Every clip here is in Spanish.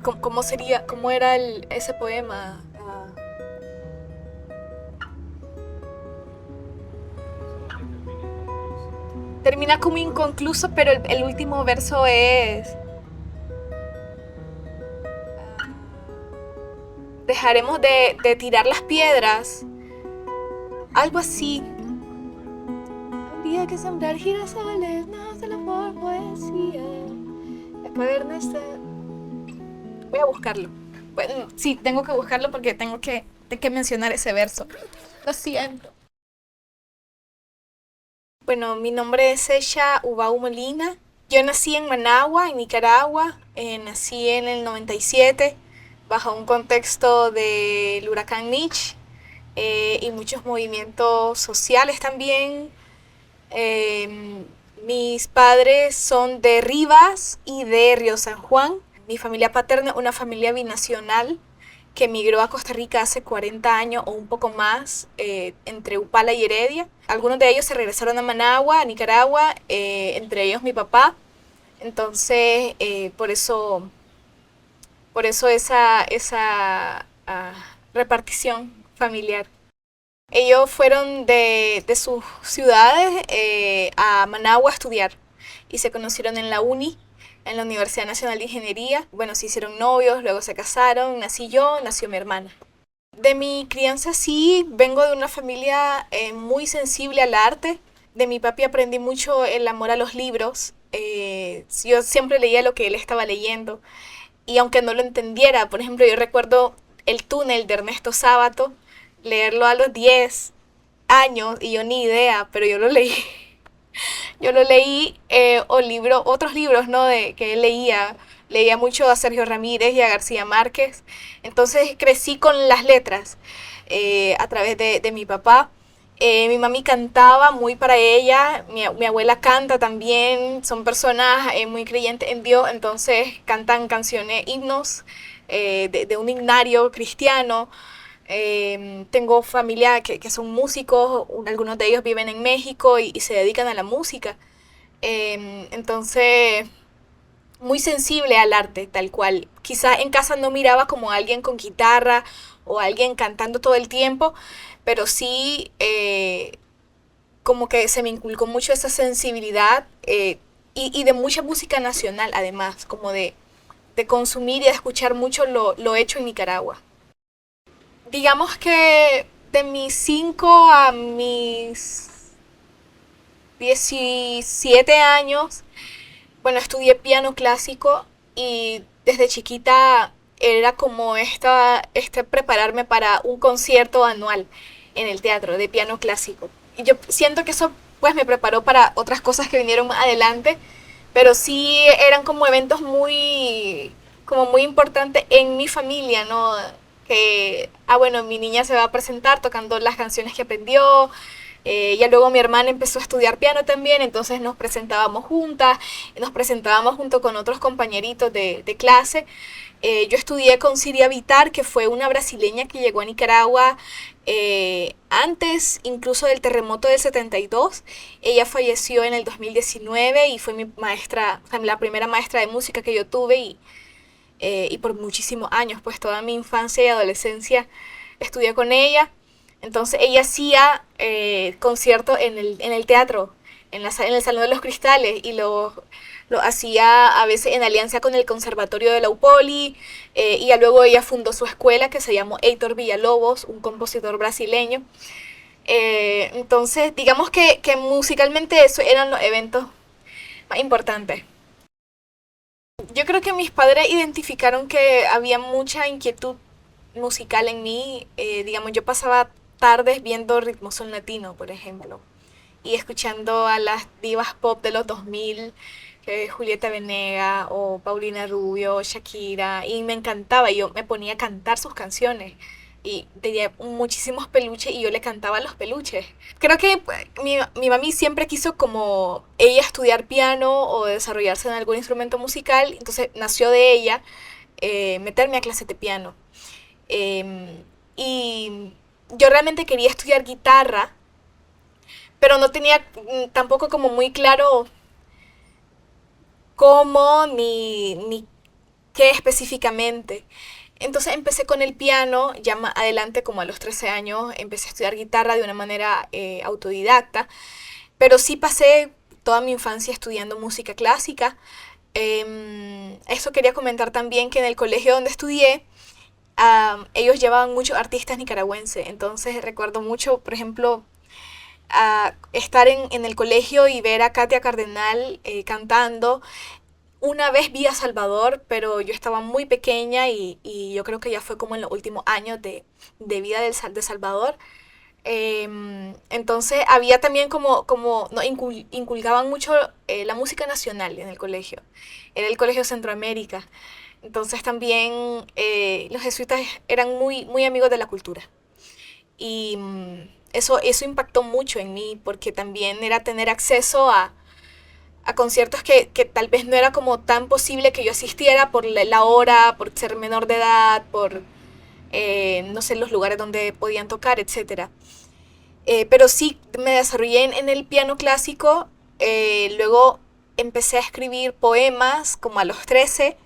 ¿Cómo sería, cómo era ese poema? Termina como inconcluso, pero el último verso es... Dejaremos de tirar las piedras. Algo así. Habría que sembrar girasoles, no solo por poesía. La caverna está... Voy a buscarlo. Bueno, sí, tengo que buscarlo porque tengo que mencionar ese verso. Lo siento. Bueno, mi nombre es Sesha Ubau Molina. Yo nací en Managua, en Nicaragua. Nací en el 97, bajo un contexto del huracán Mitch y muchos movimientos sociales también. Eh, Mis padres son de Rivas y de Río San Juan. Mi familia paterna es una familia binacional que emigró a Costa Rica hace 40 años o un poco más, entre Upala y Heredia. Algunos de ellos se regresaron a Managua, a Nicaragua, entre ellos mi papá. Entonces, por eso esa repartición familiar. Ellos fueron de sus ciudades a Managua a estudiar y se conocieron en la uni, en la Universidad Nacional de Ingeniería. Bueno, se hicieron novios, luego se casaron, nací yo, nació mi hermana. De mi crianza sí, vengo de una familia muy sensible al arte. De mi papi aprendí mucho el amor a los libros. Yo siempre leía lo que él estaba leyendo. Y aunque no lo entendiera, por ejemplo, yo recuerdo El túnel de Ernesto Sábato, leerlo a los 10 años y yo ni idea, pero yo lo leí. Yo lo leí, otros libros, ¿no? Que él leía. Leía mucho a Sergio Ramírez y a García Márquez. Entonces crecí con las letras a través de mi papá. Mi mami cantaba muy para ella, mi abuela canta también, son personas muy creyentes en Dios, entonces cantan canciones, himnos de un himnario cristiano. Tengo familia que son músicos, algunos de ellos viven en México y se dedican a la música. Entonces, muy sensible al arte, tal cual. Quizá en casa no miraba como alguien con guitarra o alguien cantando todo el tiempo, pero sí como que se me inculcó mucho esa sensibilidad y de mucha música nacional, además, como de consumir y de escuchar mucho lo hecho en Nicaragua. Digamos que de mis 5 a mis 17 años, bueno, estudié piano clásico y desde chiquita era como prepararme para un concierto anual en el teatro de piano clásico. Y yo siento que eso pues me preparó para otras cosas que vinieron más adelante, pero sí eran como eventos como muy importantes en mi familia, ¿no? Que, bueno, mi niña se va a presentar tocando las canciones que aprendió, ya luego mi hermana empezó a estudiar piano también, entonces nos presentábamos juntas, nos presentábamos junto con otros compañeritos de clase. Yo estudié con Siria Vitar, que fue una brasileña que llegó a Nicaragua antes incluso del terremoto del 72. Ella falleció en el 2019 y fue mi maestra, la primera maestra de música que yo tuve y por muchísimos años, pues toda mi infancia y adolescencia estudié con ella. Entonces ella hacía conciertos en el teatro, en el Salón de los Cristales, y lo hacía a veces en alianza con el Conservatorio de la UPOLI, y ya luego ella fundó su escuela que se llamó Heitor Villalobos, un compositor brasileño. Entonces, digamos que musicalmente eso eran los eventos más importantes. Yo creo que mis padres identificaron que había mucha inquietud musical en mí. Digamos, yo pasaba tardes viendo Ritmo Son Latino, por ejemplo, y escuchando a las divas pop de los 2000, Julieta Venega o Paulina Rubio, Shakira, y me encantaba, yo me ponía a cantar sus canciones. Y tenía muchísimos peluches y yo le cantaba a los peluches. Creo que mi mami siempre quiso como ella estudiar piano o desarrollarse en algún instrumento musical, entonces nació de ella meterme a clases de piano. Y yo realmente quería estudiar guitarra, pero no tenía tampoco como muy claro cómo ni qué específicamente. Entonces empecé con el piano, ya más adelante, como a los 13 años, empecé a estudiar guitarra de una manera autodidacta, pero sí pasé toda mi infancia estudiando música clásica. Eso quería comentar también que en el colegio donde estudié, ellos llevaban muchos artistas nicaragüenses, entonces recuerdo mucho, por ejemplo, estar en el colegio y ver a Katia Cardenal cantando. Una vez vi a Salvador, pero yo estaba muy pequeña y yo creo que ya fue como en los últimos años de vida de Salvador. Entonces había también como no, inculcaban mucho la música nacional en el colegio. Era el Colegio Centroamérica. Entonces también los jesuitas eran muy amigos de la cultura. Y eso impactó mucho en mí porque también era tener acceso a conciertos que tal vez no era como tan posible que yo asistiera por la hora, por ser menor de edad, por, no sé, los lugares donde podían tocar, etcétera. Pero sí me desarrollé en el piano clásico, luego empecé a escribir poemas como a los 13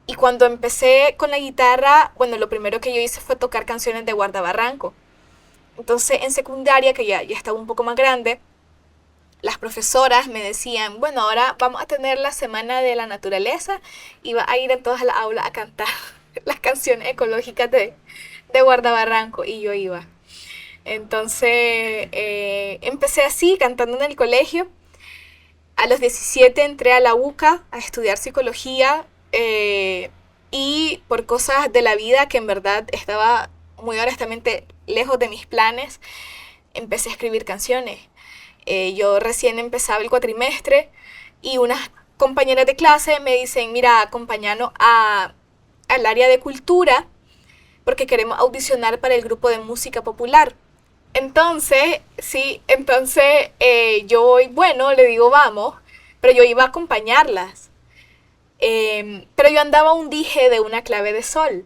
y cuando empecé con la guitarra, bueno, lo primero que yo hice fue tocar canciones de Guardabarranco. Entonces en secundaria, que ya estaba un poco más grande, las profesoras me decían, bueno, ahora vamos a tener la semana de la naturaleza y va a ir a todas las aulas a cantar las canciones ecológicas de Guardabarranco y yo iba. Entonces empecé así, cantando en el colegio. A los 17 entré a la UCA a estudiar psicología y por cosas de la vida que en verdad estaba muy honestamente lejos de mis planes, empecé a escribir canciones. Yo recién empezaba el cuatrimestre y unas compañeras de clase me dicen, mira, acompáñanos al área de cultura porque queremos audicionar para el grupo de música popular. Entonces, sí, entonces yo voy, bueno, le digo vamos, pero yo iba a acompañarlas. Pero yo andaba un dije de una clave de sol.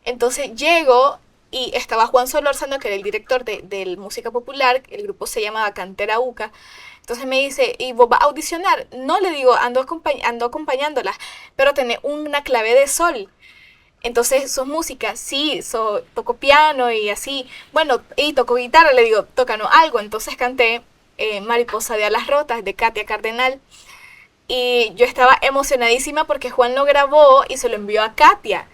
Entonces llego y estaba Juan Solórzano, que era el director de música popular, el grupo se llamaba Cantera UCA. Entonces me dice, ¿y vos vas a audicionar? No, le digo, ando acompañándolas, pero tenés una clave de sol. Entonces, ¿sos música? Sí, toco piano y así. Bueno, y toco guitarra, le digo, tócanos algo. Entonces canté Mariposa de alas rotas de Katia Cardenal. Y yo estaba emocionadísima porque Juan lo grabó y se lo envió a Katia.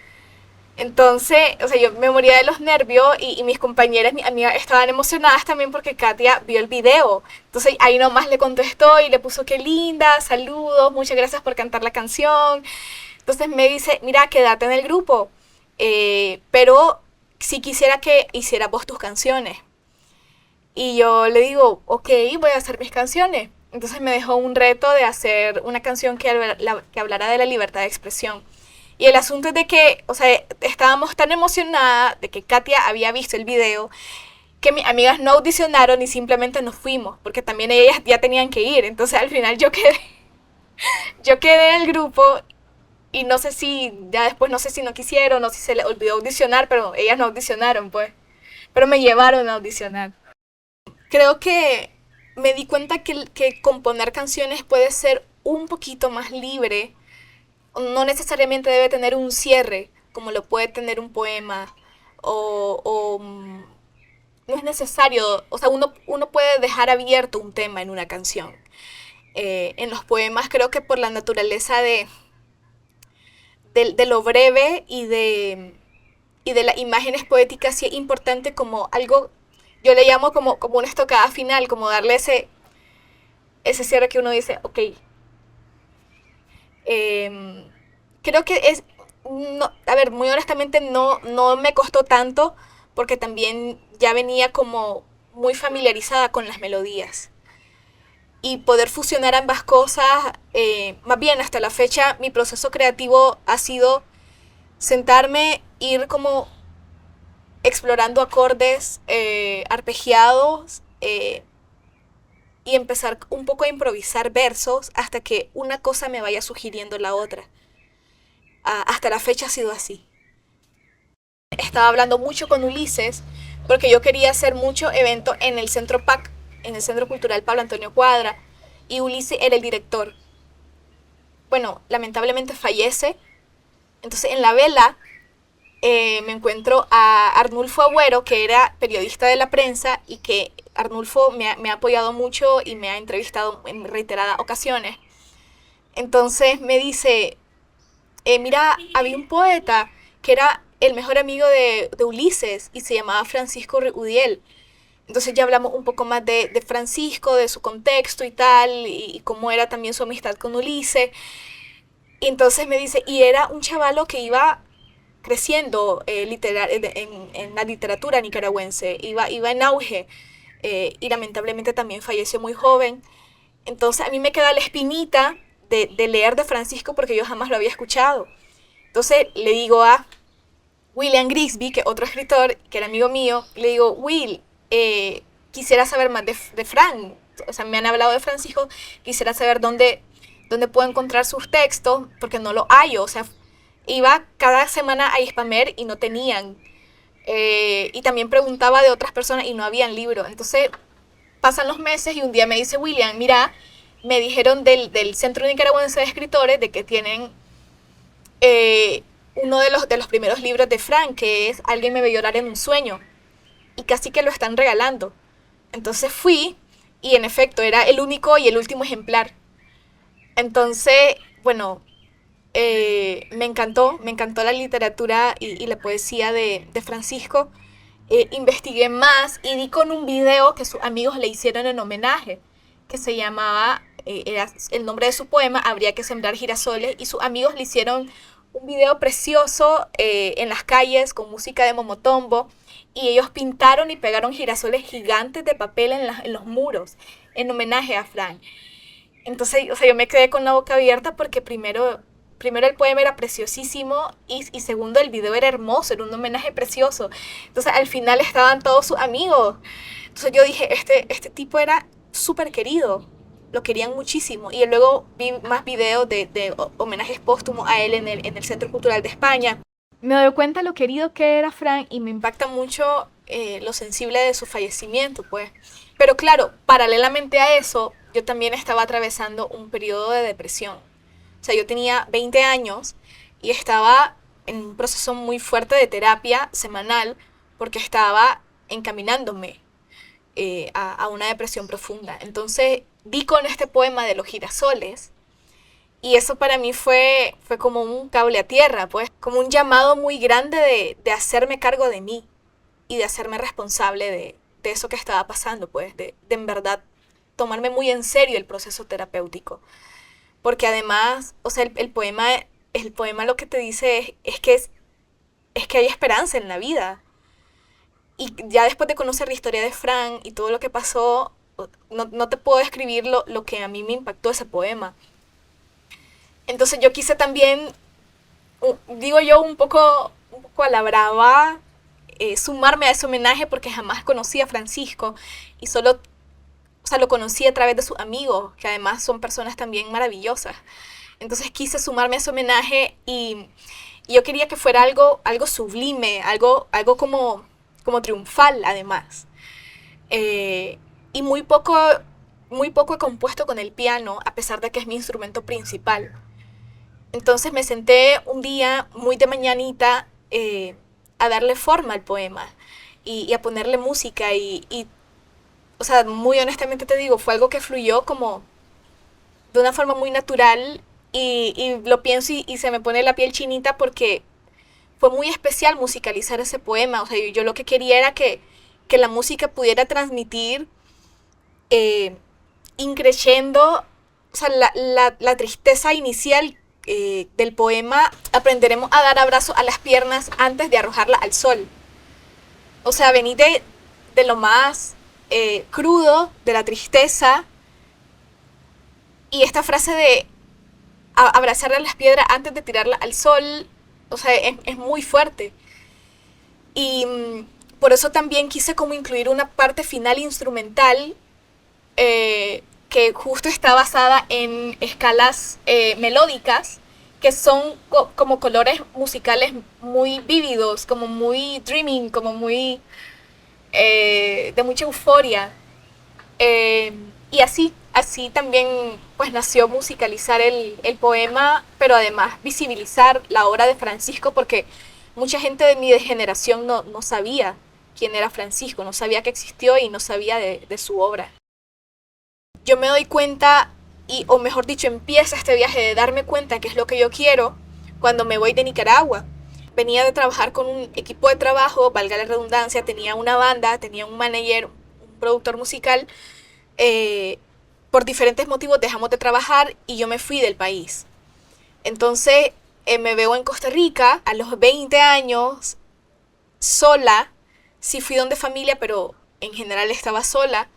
Entonces, o sea, yo me moría de los nervios y mis compañeras, mis amigas estaban emocionadas también porque Katia vio el video. Entonces ahí nomás le contestó y le puso qué linda, saludos, muchas gracias por cantar la canción. Entonces me dice, mira, quédate en el grupo, pero si quisiera que hiciera vos tus canciones. Y yo le digo, ok, voy a hacer mis canciones. Entonces me dejó un reto de hacer una canción que hablara de la libertad de expresión. Y el asunto es de que, o sea, estábamos tan emocionadas de que Katia había visto el video que mis amigas no audicionaron y simplemente nos fuimos, porque también ellas ya tenían que ir. Entonces al final yo quedé en el grupo y no sé si, ya después no sé si no quisieron, no sé si se les olvidó audicionar, pero ellas no audicionaron, pues. Pero me llevaron a audicionar. Creo que me di cuenta que componer canciones puede ser un poquito más libre. No necesariamente debe tener un cierre, como lo puede tener un poema. No es necesario, o sea, uno puede dejar abierto un tema en una canción. En los poemas creo que por la naturaleza de lo breve y de las imágenes poéticas sí es importante como algo, yo le llamo como una estocada final, como darle ese cierre que uno dice, ok. Eh, Creo que no, a ver, muy honestamente no me costó tanto porque también ya venía como muy familiarizada con las melodías. Y poder fusionar ambas cosas, más bien hasta la fecha mi proceso creativo ha sido sentarme, ir como explorando acordes arpegiados y empezar un poco a improvisar versos hasta que una cosa me vaya sugiriendo la otra. Hasta la fecha ha sido así. Estaba hablando mucho con Ulises porque yo quería hacer mucho evento en el Centro PAC, en el Centro Cultural Pablo Antonio Cuadra, y Ulises era el director. Bueno, lamentablemente fallece Entonces en la vela me encuentro a Arnulfo Agüero, que era periodista de la prensa y que Arnulfo me ha apoyado mucho y me ha entrevistado en reiteradas ocasiones. Entonces me dice, mira, había un poeta que era el mejor amigo de Ulises y se llamaba Francisco Udiel. Entonces ya hablamos un poco más de Francisco, de su contexto y tal, y cómo era también su amistad con Ulises. Y entonces me dice, y era un chavalo que iba creciendo en la literatura nicaragüense, iba en auge, y lamentablemente también falleció muy joven. Entonces a mí me queda la espinita de leer de Francisco porque yo jamás lo había escuchado. Entonces le digo a William Grigsby, que otro escritor, que era amigo mío, le digo, Will, quisiera saber más de Frank. O sea, me han hablado de Francisco, quisiera saber dónde puedo encontrar sus textos, porque no lo hallo. O sea, iba cada semana a Hispamer y no tenían. Y también preguntaba de otras personas y no habían libros. Entonces pasan los meses y un día me dice William, mira, me dijeron del Centro Nicaragüense de Escritores de que tienen uno de los primeros libros de Frank, que es Alguien me ve llorar en un sueño. Y casi que lo están regalando. Entonces fui y en efecto era el único y el último ejemplar. Entonces, bueno, me encantó la literatura y la poesía de Francisco. Investigué más y di con un video que sus amigos le hicieron en homenaje, que se llamaba, era el nombre de su poema, Habría que sembrar girasoles, y sus amigos le hicieron un video precioso en las calles con música de Momotombo, y ellos pintaron y pegaron girasoles gigantes de papel en los muros, en homenaje a Frank. Entonces, o sea, yo me quedé con la boca abierta porque primero el poema era preciosísimo y segundo el video era hermoso, era un homenaje precioso. Entonces al final estaban todos sus amigos. Entonces yo dije, este tipo era súper querido, lo querían muchísimo. Y luego vi más videos de homenajes póstumos a él en el Centro Cultural de España. Me doy cuenta lo querido que era Frank y me impacta mucho lo sensible de su fallecimiento, pues. Pero claro, paralelamente a eso, yo también estaba atravesando un periodo de depresión. O sea, yo tenía 20 años y estaba en un proceso muy fuerte de terapia semanal porque estaba encaminándome a una depresión profunda. Entonces di con este poema de los girasoles y eso para mí fue como un cable a tierra, pues como un llamado muy grande de hacerme cargo de mí y de hacerme responsable de eso que estaba pasando, pues de en verdad tomarme muy en serio el proceso terapéutico. Porque además, o sea, el poema lo que te dice es que hay esperanza en la vida. Y ya después de conocer la historia de Frank y todo lo que pasó, no te puedo describir lo que a mí me impactó ese poema. Entonces yo quise también, digo yo, un poco a la brava, sumarme a ese homenaje porque jamás conocí a Francisco y solo, o sea, lo conocí a través de sus amigos, que además son personas también maravillosas. Entonces quise sumarme a ese homenaje y yo quería que fuera algo sublime, algo como triunfal además. Y muy poco he compuesto con el piano, a pesar de que es mi instrumento principal. Entonces me senté un día muy de mañanita a darle forma al poema y a ponerle música o sea, muy honestamente te digo, fue algo que fluyó como de una forma muy natural y lo pienso y se me pone la piel chinita porque fue muy especial musicalizar ese poema. O sea, yo lo que quería era que la música pudiera transmitir eh, increyendo, o sea, la tristeza inicial del poema. Aprenderemos a dar abrazo a las piernas antes de arrojarla al sol. O sea, venir de lo más crudo, de la tristeza, y esta frase de abrazarle a las piedras antes de tirarla al sol, o sea, es muy fuerte. Y por eso también quise como incluir una parte final instrumental que justo está basada en escalas melódicas que son como colores musicales muy vívidos, como muy dreaming, como muy de mucha euforia. Y así. Así también pues nació musicalizar el poema, pero además visibilizar la obra de Francisco, porque mucha gente de mi generación no sabía quién era Francisco, no sabía que existió y no sabía de su obra. Yo me doy cuenta, o mejor dicho, empieza este viaje de darme cuenta que es lo que yo quiero cuando me voy de Nicaragua. Venía de trabajar con un equipo de trabajo, valga la redundancia, tenía una banda, tenía un manager, un productor musical. eh, por diferentes motivos dejamos de trabajar y yo me fui del país. Entonces me veo en Costa Rica a los 20 años, sola. Sí fui donde familia, pero en general estaba sola.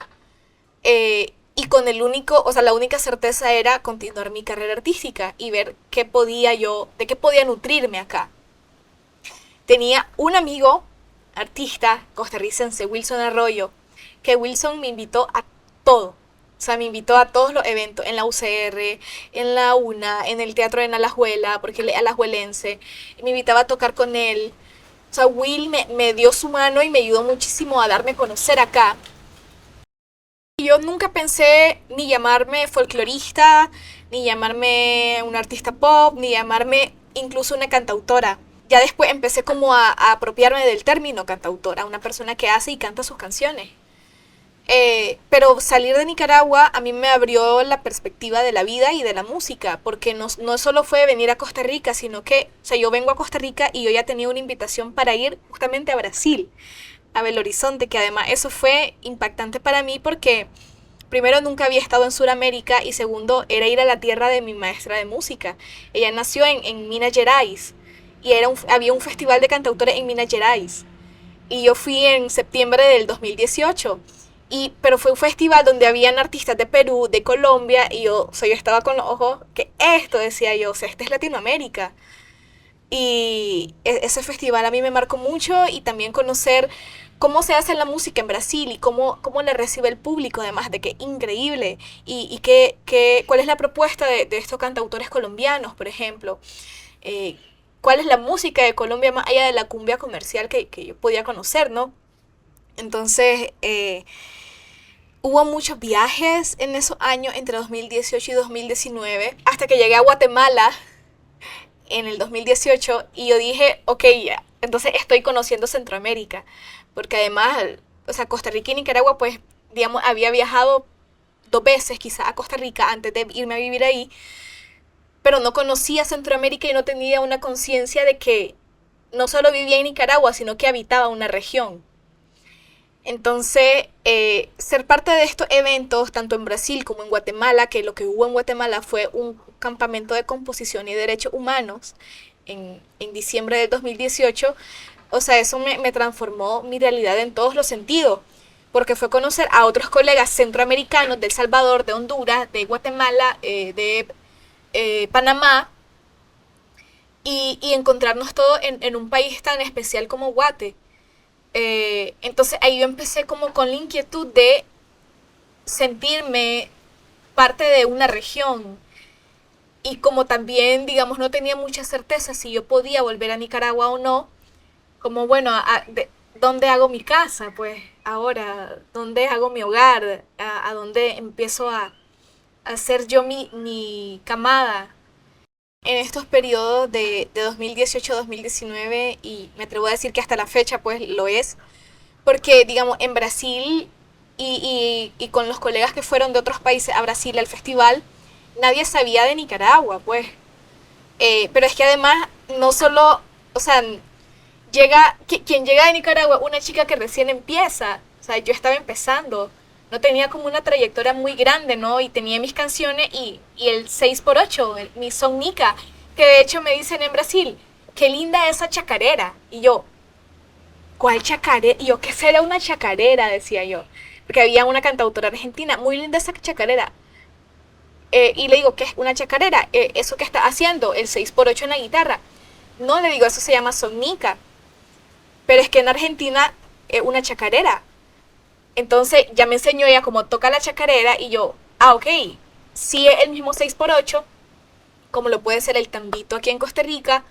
Y con el único, o sea, la única certeza era continuar mi carrera artística y ver qué podía yo, de qué podía nutrirme acá. Tenía un amigo artista costarricense, Wilson Arroyo, que Wilson me invitó a todo. O sea, me invitó a todos los eventos, en la UCR, en la UNA, en el teatro de Alajuela, porque él es alajuelense. Me invitaba a tocar con él. O sea, Will me dio su mano y me ayudó muchísimo a darme a conocer acá. Yo nunca pensé ni llamarme folclorista, ni llamarme una artista pop, ni llamarme incluso una cantautora. Ya después empecé como a apropiarme del término cantautora, una persona que hace y canta sus canciones. Pero salir de Nicaragua a mí me abrió la perspectiva de la vida y de la música, porque no solo fue venir a Costa Rica, sino que, o sea, yo vengo a Costa Rica y yo ya tenía una invitación para ir justamente a Brasil, a Belo Horizonte, que además eso fue impactante para mí porque primero nunca había estado en Sudamérica y segundo era ir a la tierra de mi maestra de música. Ella nació en Minas Gerais y había un festival de cantautores en Minas Gerais y yo fui en septiembre del 2018. Pero fue un festival donde habían artistas de Perú, de Colombia, y yo, o sea, yo estaba con los ojos, que esto decía yo, o sea, este es Latinoamérica. Y ese festival a mí me marcó mucho y también conocer cómo se hace la música en Brasil y cómo la recibe el público, además de que increíble. Cuál es la propuesta de estos cantautores colombianos, por ejemplo. Eh, cuál es la música de Colombia más allá de la cumbia comercial que yo podía conocer, ¿no? Entonces, hubo muchos viajes en esos años, entre 2018 y 2019, hasta que llegué a Guatemala en el 2018 y yo dije, ok, ya, entonces estoy conociendo Centroamérica, porque además, o sea, Costa Rica y Nicaragua, pues, digamos, había viajado 2 veces quizá a Costa Rica antes de irme a vivir ahí, pero no conocía Centroamérica y no tenía una conciencia de que no solo vivía en Nicaragua, sino que habitaba una región. Entonces, ser parte de estos eventos, tanto en Brasil como en Guatemala, que lo que hubo en Guatemala fue un campamento de composición y derechos humanos en diciembre del 2018, o sea, eso me transformó mi realidad en todos los sentidos, porque fue conocer a otros colegas centroamericanos de El Salvador, de Honduras, de Guatemala, de Panamá, y encontrarnos todos en un país tan especial como Guate. Entonces ahí yo empecé como con la inquietud de sentirme parte de una región y como también, digamos, no tenía mucha certeza si yo podía volver a Nicaragua o no, como bueno, ¿dónde hago mi casa? Pues ahora, ¿dónde hago mi hogar? ¿A dónde empiezo a ser yo mi camada? En estos periodos de 2018-2019 y me atrevo a decir que hasta la fecha pues lo es, porque, digamos, en Brasil y con los colegas que fueron de otros países a Brasil al festival, nadie sabía de Nicaragua, pues. Pero es que además, no solo, o sea, quien llega de Nicaragua, una chica que recién empieza, o sea, yo estaba empezando, no tenía como una trayectoria muy grande, ¿no? Y tenía mis canciones y el 6x8, mi son Nica, que de hecho me dicen en Brasil, qué linda esa chacarera. Y yo, ¿cuál chacarera? Y yo, ¿qué será una chacarera? Decía yo. Porque había una cantautora argentina, muy linda esa chacarera. Y le digo, ¿qué es una chacarera? ¿Eso que está haciendo? El 6x8 en la guitarra. No, le digo, eso se llama sonica. Pero es que en Argentina es una chacarera. Entonces ya me enseñó ella cómo toca la chacarera y yo, ok, sí es el mismo 6x8, como lo puede ser el tambito aquí en Costa Rica,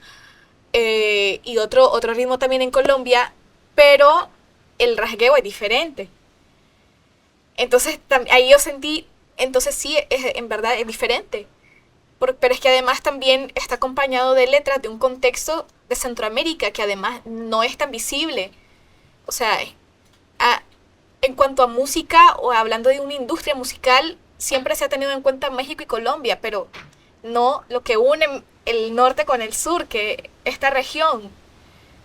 y otro ritmo también en Colombia, pero el rasgueo es diferente. Entonces ahí yo sentí Entonces sí, en verdad es diferente. Pero es que además también está acompañado de letras de un contexto de Centroamérica que además no es tan visible. O sea, a- en cuanto a música o hablando de una industria musical, siempre se ha tenido en cuenta México y Colombia, pero no lo que une el norte con el sur, que esta región.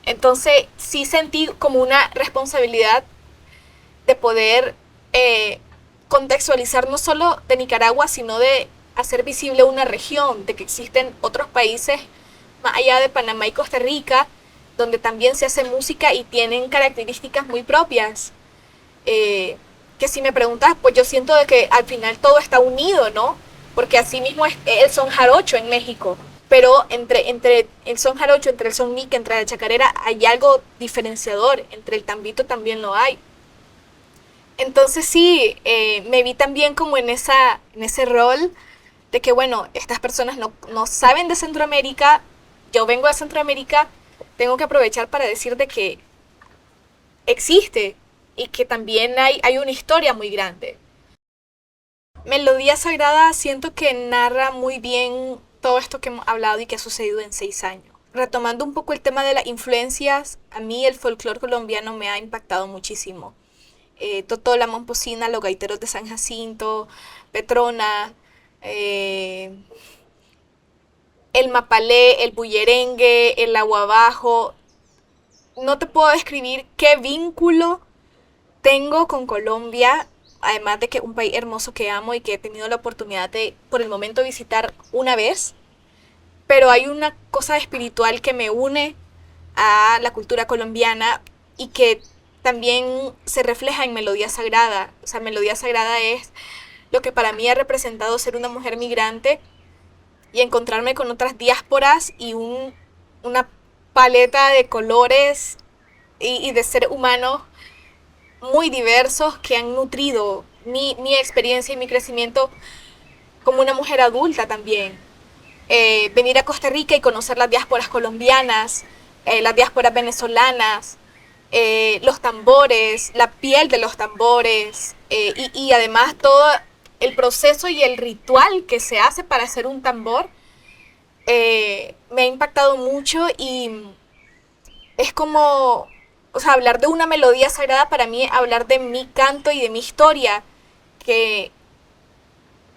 Entonces sí sentí como una responsabilidad de poder contextualizar no solo de Nicaragua, sino de hacer visible una región, de que existen otros países más allá de Panamá y Costa Rica, donde también se hace música y tienen características muy propias. Que si me preguntas, pues yo siento de que al final todo está unido, ¿no? Porque así mismo es el son jarocho en México. Pero entre el son jarocho, entre el son nica, entre la chacarera, hay algo diferenciador. Entre el tambito también lo hay. Entonces sí, me vi también como en ese rol de que, bueno, estas personas no saben de Centroamérica, yo vengo de Centroamérica, tengo que aprovechar para decir de que existe y que también hay una historia muy grande. Melodía Sagrada siento que narra muy bien todo esto que hemos hablado y que ha sucedido en 6 años. Retomando un poco el tema de las influencias, a mí el folclore colombiano me ha impactado muchísimo. Totó la Momposina, los gaiteros de San Jacinto, Petrona, eh, el mapalé, el bullerengue, el aguabajo. No te puedo describir qué vínculo tengo con Colombia, además de que es un país hermoso que amo y que he tenido la oportunidad de, por el momento, visitar una vez. Pero hay una cosa espiritual que me une a la cultura colombiana y que también se refleja en Melodía Sagrada. O sea, Melodía Sagrada es lo que para mí ha representado ser una mujer migrante y encontrarme con otras diásporas y una paleta de colores y de seres humanos muy diversos que han nutrido mi experiencia y mi crecimiento como una mujer adulta también. Venir a Costa Rica y conocer las diásporas colombianas, las diásporas venezolanas, los tambores, la piel de los tambores y además todo el proceso y el ritual que se hace para hacer un tambor me ha impactado mucho y es como, o sea, hablar de una melodía sagrada para mí es hablar de mi canto y de mi historia, que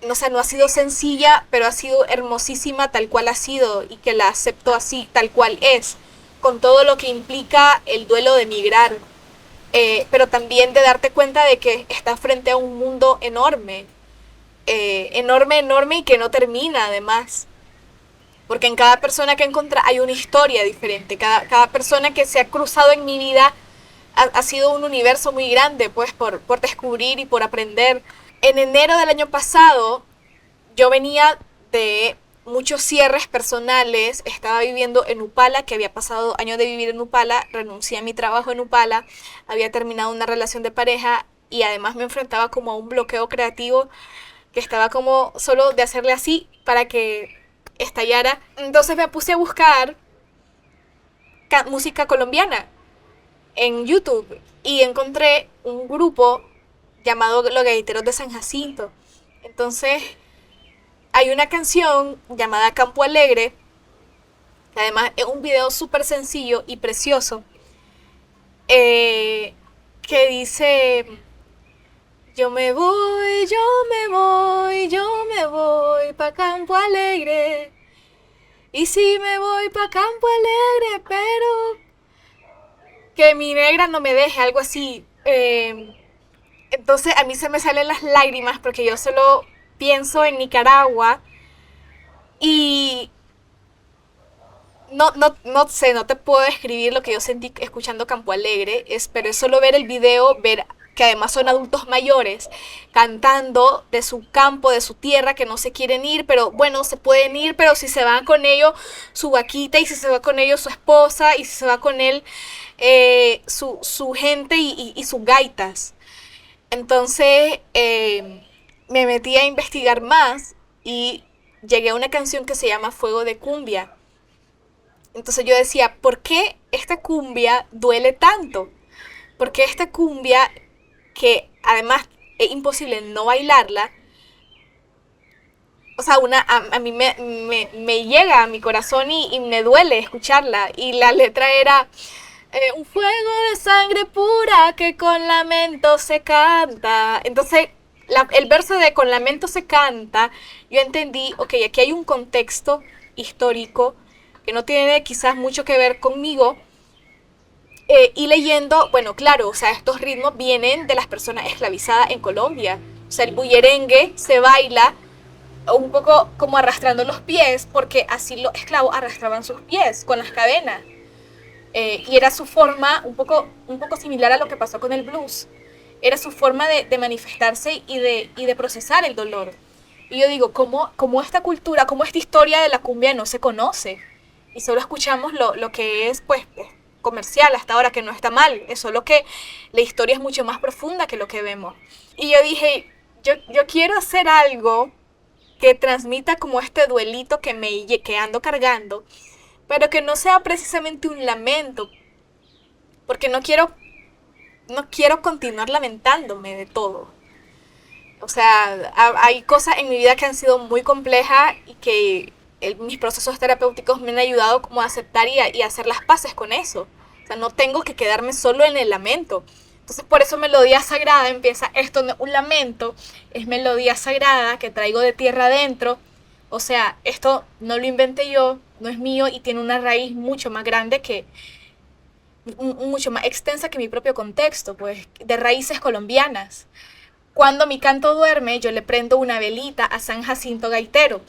no, sé, no ha sido sencilla, pero ha sido hermosísima tal cual ha sido y que la acepto así, tal cual es, con todo lo que implica el duelo de migrar, pero también de darte cuenta de que estás frente a un mundo enorme, enorme, enorme y que no termina además. Porque en cada persona que encuentra hay una historia diferente. Cada persona que se ha cruzado en mi vida ha sido un universo muy grande, pues, por descubrir y por aprender. En enero del año pasado, yo venía de muchos cierres personales, estaba viviendo en Upala, que había pasado años de vivir en Upala, renuncié a mi trabajo en Upala, había terminado una relación de pareja y además me enfrentaba como a un bloqueo creativo que estaba como solo de hacerle así para que estallara. Entonces me puse a buscar música colombiana en YouTube y encontré un grupo llamado Los Gaiteros de San Jacinto. Entonces hay una canción llamada Campo Alegre, que además es un video súper sencillo y precioso, que dice, yo me voy, yo me voy, yo me voy pa' Campo Alegre. Y si me voy pa' Campo Alegre, pero que mi negra no me deje, algo así. Entonces a mí se me salen las lágrimas porque yo solo pienso en Nicaragua y no sé, no te puedo describir lo que yo sentí escuchando Campo Alegre, pero es solo ver el video, ver que además son adultos mayores cantando de su campo, de su tierra, que no se quieren ir, pero bueno, se pueden ir, pero si se van con ellos su vaquita, y si se va con ellos su esposa, y si se va con él su gente y sus gaitas. Entonces me metí a investigar más y llegué a una canción que se llama Fuego de Cumbia. Entonces yo decía, ¿por qué esta cumbia duele tanto? ¿Por qué esta cumbia, que además es imposible no bailarla, o sea, a mí me llega a mi corazón y me duele escucharla. Y la letra era un fuego de sangre pura que con lamento se canta. Entonces, el verso de con lamento se canta, yo entendí, ok, aquí hay un contexto histórico que no tiene quizás mucho que ver conmigo. Y leyendo, bueno, claro, o sea, estos ritmos vienen de las personas esclavizadas en Colombia. O sea, el bullerengue se baila un poco como arrastrando los pies, porque así los esclavos arrastraban sus pies con las cadenas. Y era su forma, un poco similar a lo que pasó con el blues. Era su forma de manifestarse y de procesar el dolor. Y yo digo, ¿cómo esta cultura, cómo esta historia de la cumbia no se conoce? Y solo escuchamos lo que es, pues, comercial hasta ahora, que no está mal. Es solo que la historia es mucho más profunda que lo que vemos. Y yo dije, yo quiero hacer algo que transmita como este duelito que ando cargando, pero que no sea precisamente un lamento, porque no quiero continuar lamentándome de todo. O sea, hay cosas en mi vida que han sido muy complejas y que mis procesos terapéuticos me han ayudado como a aceptar y a hacer las paces con eso. O sea, no tengo que quedarme solo en el lamento. Entonces, por eso Melodía Sagrada empieza, esto no es un lamento, es melodía sagrada que traigo de tierra adentro. O sea, esto no lo inventé yo, no es mío y tiene una raíz mucho más grande mucho más extensa que mi propio contexto, pues, de raíces colombianas. Cuando mi canto duerme, yo le prendo una velita a San Jacinto Gaitero.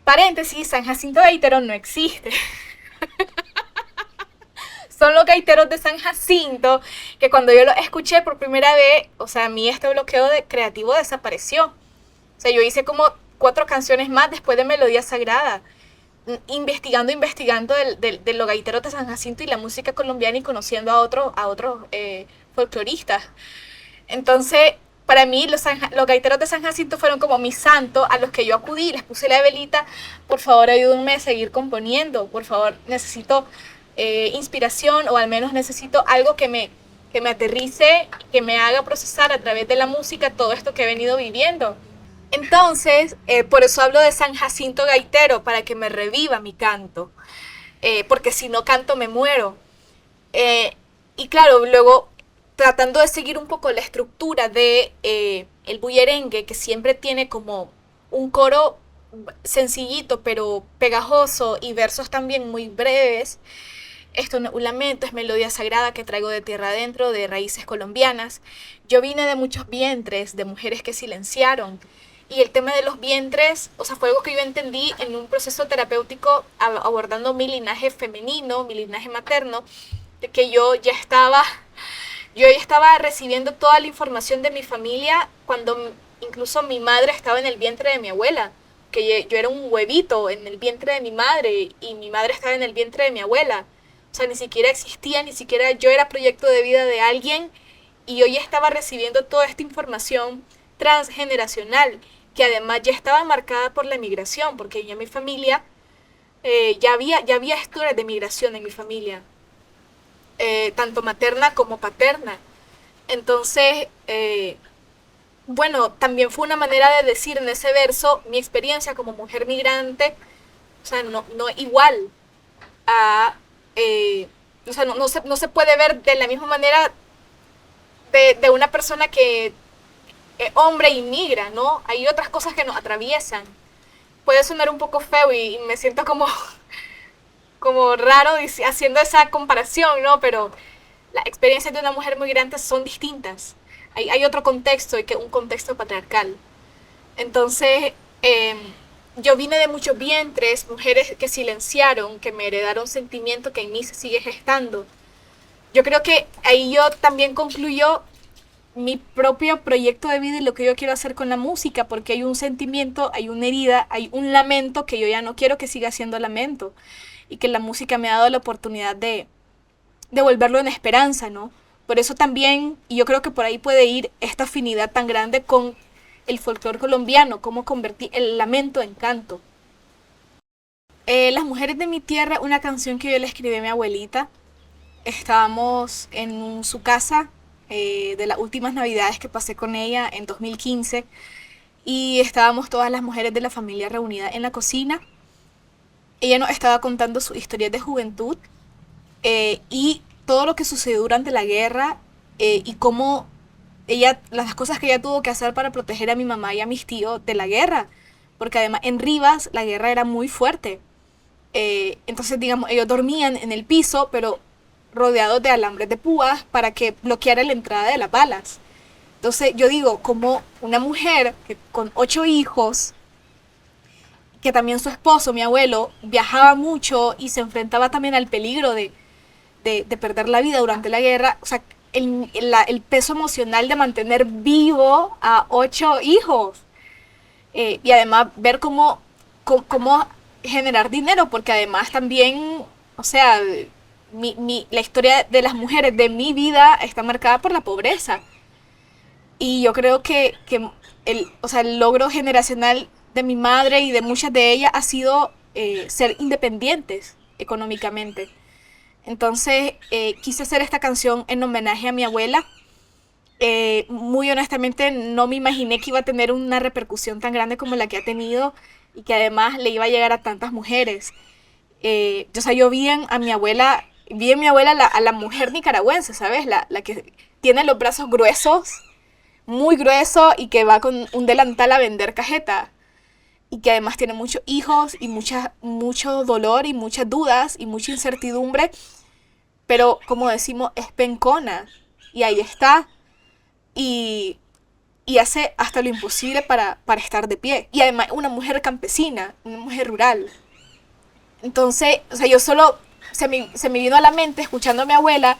Paréntesis, San Jacinto Gaitero no existe. Son los gaiteros de San Jacinto, que cuando yo los escuché por primera vez, o sea, a mí este bloqueo creativo desapareció. O sea, yo hice como 4 canciones más después de Melodía Sagrada, investigando de los gaiteros de San Jacinto y la música colombiana y conociendo a otros folcloristas. Entonces, para mí, los gaiteros de San Jacinto fueron como mis santos a los que yo acudí, les puse la velita, por favor ayúdenme a seguir componiendo, por favor necesito inspiración o al menos necesito algo que me aterrice, que me haga procesar a través de la música todo esto que he venido viviendo. Entonces, por eso hablo de San Jacinto Gaitero, para que me reviva mi canto, porque si no canto me muero. Y claro, luego tratando de seguir un poco la estructura de el bullerengue, que siempre tiene como un coro sencillito pero pegajoso y versos también muy breves. Esto no es un lamento, es melodía sagrada que traigo de tierra adentro, de raíces colombianas. Yo vine de muchos vientres, de mujeres que silenciaron. Y el tema de los vientres, o sea, fue algo que yo entendí en un proceso terapéutico abordando mi linaje femenino, mi linaje materno, de que yo ya estaba recibiendo toda la información de mi familia cuando incluso mi madre estaba en el vientre de mi abuela, que yo era un huevito en el vientre de mi madre y mi madre estaba en el vientre de mi abuela. O sea, ni siquiera existía, ni siquiera yo era proyecto de vida de alguien y yo ya estaba recibiendo toda esta información transgeneracional, que además ya estaba marcada por la migración, porque ya mi familia, ya había historias de migración en mi familia, tanto materna como paterna. Entonces, bueno, también fue una manera de decir en ese verso mi experiencia como mujer migrante, o sea, no igual a, o sea, no se puede ver de la misma manera de una persona que hombre inmigra, ¿no? Hay otras cosas que nos atraviesan. Puede sonar un poco feo y me siento como, como raro haciendo esa comparación, ¿no? Pero las experiencias de una mujer migrante son distintas. Hay otro contexto, y que un contexto patriarcal. Entonces, eh, yo vine de muchos vientres, mujeres que silenciaron, que me heredaron sentimiento que en mí se sigue gestando. Yo creo que ahí yo también concluyo mi propio proyecto de vida y lo que yo quiero hacer con la música, porque hay un sentimiento, hay una herida, hay un lamento que yo ya no quiero que siga siendo lamento y que la música me ha dado la oportunidad de volverlo en esperanza, ¿no? Por eso también, y yo creo que por ahí puede ir esta afinidad tan grande con el folclore colombiano, cómo convertir el lamento en canto. Las mujeres de mi tierra, una canción que yo le escribí a mi abuelita. Estábamos su casa de las últimas navidades que pasé con ella en 2015 y estábamos todas las mujeres de la familia reunidas en la cocina. Ella nos estaba contando su historia de juventud y todo lo que sucedió durante la guerra y cómo las cosas que ella tuvo que hacer para proteger a mi mamá y a mis tíos de la guerra. Porque además en Rivas la guerra era muy fuerte. Entonces, digamos, ellos dormían en el piso, pero rodeados de alambres de púas para que bloqueara la entrada de las balas. Entonces, yo digo, como una mujer que, con 8 hijos, que también su esposo, mi abuelo, viajaba mucho y se enfrentaba también al peligro de perder la vida durante la guerra, o sea, el peso emocional de mantener vivo a 8 hijos. Y además ver cómo generar dinero, porque además también, o sea, la historia de las mujeres de mi vida está marcada por la pobreza. Y yo creo que o sea, el logro generacional de mi madre y de muchas de ellas ha sido ser independientes económicamente. Entonces quise hacer esta canción en homenaje a mi abuela. Muy honestamente no me imaginé que iba a tener una repercusión tan grande como la que ha tenido y que además le iba a llegar a tantas mujeres. O sea, yo vi en mi abuela a la mujer nicaragüense, ¿sabes? La que tiene los brazos gruesos, muy grueso y que va con un delantal a vender cajeta. Y que además tiene muchos hijos y mucho dolor y muchas dudas y mucha incertidumbre. Pero como decimos, es pencona. Y ahí está. Y, y hace hasta lo imposible para estar de pie. Y además una mujer campesina, una mujer rural. Entonces, o sea, yo solo se me vino a la mente, escuchando a mi abuela,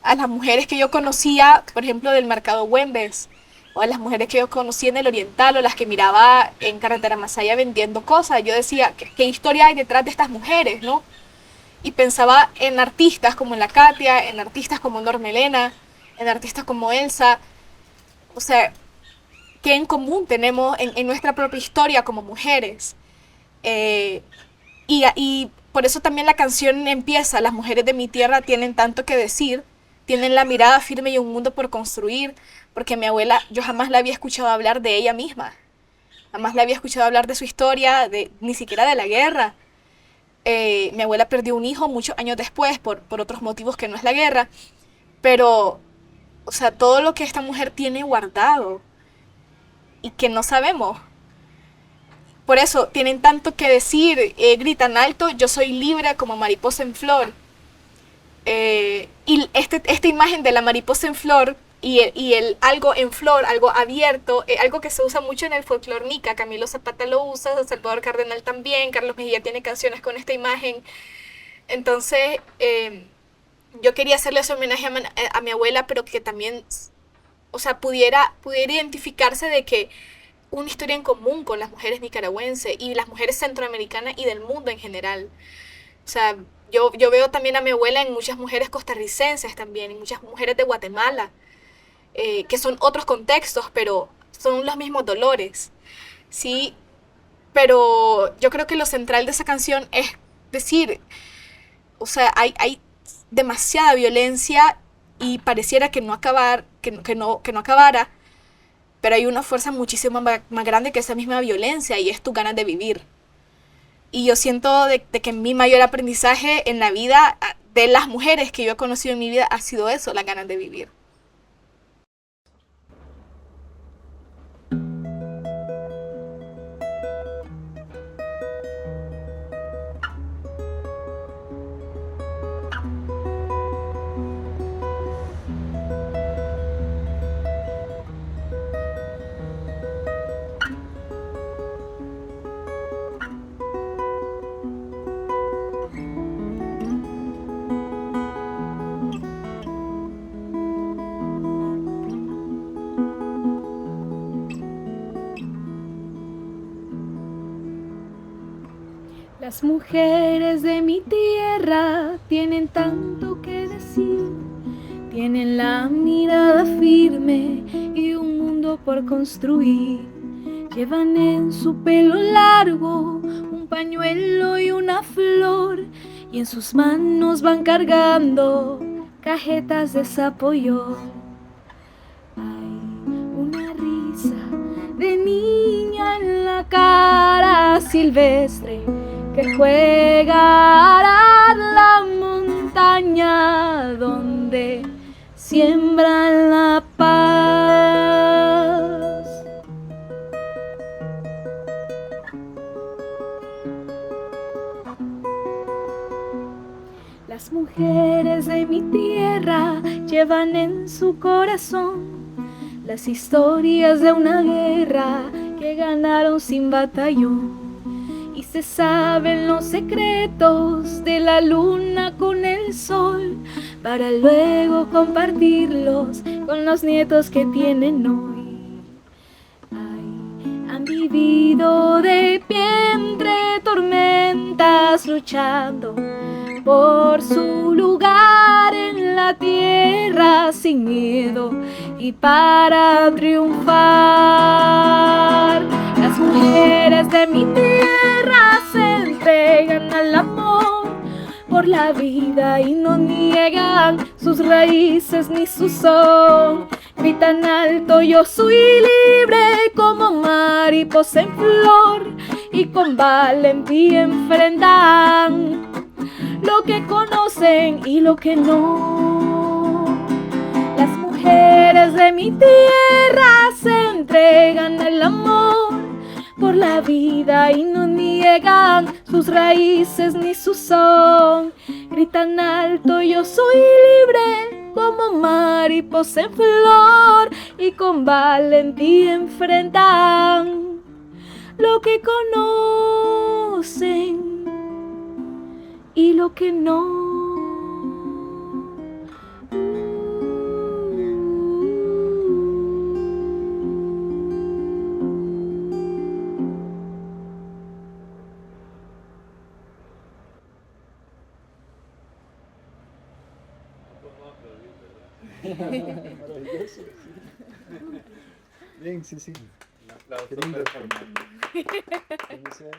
a las mujeres que yo conocía, por ejemplo, del mercado Güembes, o a las mujeres que yo conocí en el Oriental, o las que miraba en Carretera Masaya vendiendo cosas. Yo decía, ¿qué historia hay detrás de estas mujeres, no? Y pensaba en artistas como la Katia, en artistas como Norma Elena, en artistas como Elsa. O sea, ¿qué en común tenemos en nuestra propia historia como mujeres? Eh, y por eso también la canción empieza, las mujeres de mi tierra tienen tanto que decir, tienen la mirada firme y un mundo por construir, porque mi abuela, yo jamás la había escuchado hablar de ella misma, jamás la había escuchado hablar de su historia, ni siquiera de la guerra. Mi abuela perdió un hijo muchos años después por otros motivos que no es la guerra, pero, o sea, todo lo que esta mujer tiene guardado y que no sabemos. Por eso tienen tanto que decir, gritan alto, yo soy libre como mariposa en flor. Y esta imagen de la mariposa en flor y el algo en flor, algo abierto, algo que se usa mucho en el folclore nica. Camilo Zapata lo usa, Salvador Cardenal también, Carlos Mejía tiene canciones con esta imagen. Entonces, yo quería hacerle ese homenaje a mi abuela, pero que también, o sea, pudiera identificarse de que una historia en común con las mujeres nicaragüenses y las mujeres centroamericanas y del mundo en general. O sea, yo veo también a mi abuela en muchas mujeres costarricenses también, en muchas mujeres de Guatemala, que son otros contextos, pero son los mismos dolores, ¿sí? Pero yo creo que lo central de esa canción es decir, o sea, hay demasiada violencia y pareciera que no acabara, pero hay una fuerza muchísimo más grande que esa misma violencia y es tu ganas de vivir. Y yo siento de que mi mayor aprendizaje en la vida de las mujeres que yo he conocido en mi vida ha sido eso, las ganas de vivir. Las mujeres de mi tierra tienen tanto que decir, tienen la mirada firme y un mundo por construir. Llevan en su pelo largo un pañuelo y una flor, y en sus manos van cargando cajetas de zapollón. Hay una risa de niña una cara silvestre que juega en la montaña donde siembran la paz. Las mujeres de mi tierra llevan en su corazón las historias de una guerra que ganaron sin batallón. Y se saben los secretos de la luna con el sol para luego compartirlos con los nietos que tienen hoy. Ay, han vivido de pie entre tormentas luchando por su lugar en la tierra sin miedo y para triunfar. Las mujeres de mi tierra se entregan al amor por la vida y no niegan sus raíces ni su son. Gritan alto: yo soy libre como mariposa en flor, y con valentía enfrentan lo que conocen y lo que no. Las mujeres de mi tierra se entregan al amor por la vida y no niegan sus raíces ni su son. Gritan alto: yo soy libre como mariposa en flor, y con valentía enfrentan lo que conocen y lo que no. Maravilloso. Bien, sí, sí. Qué lindo. Bendiciones.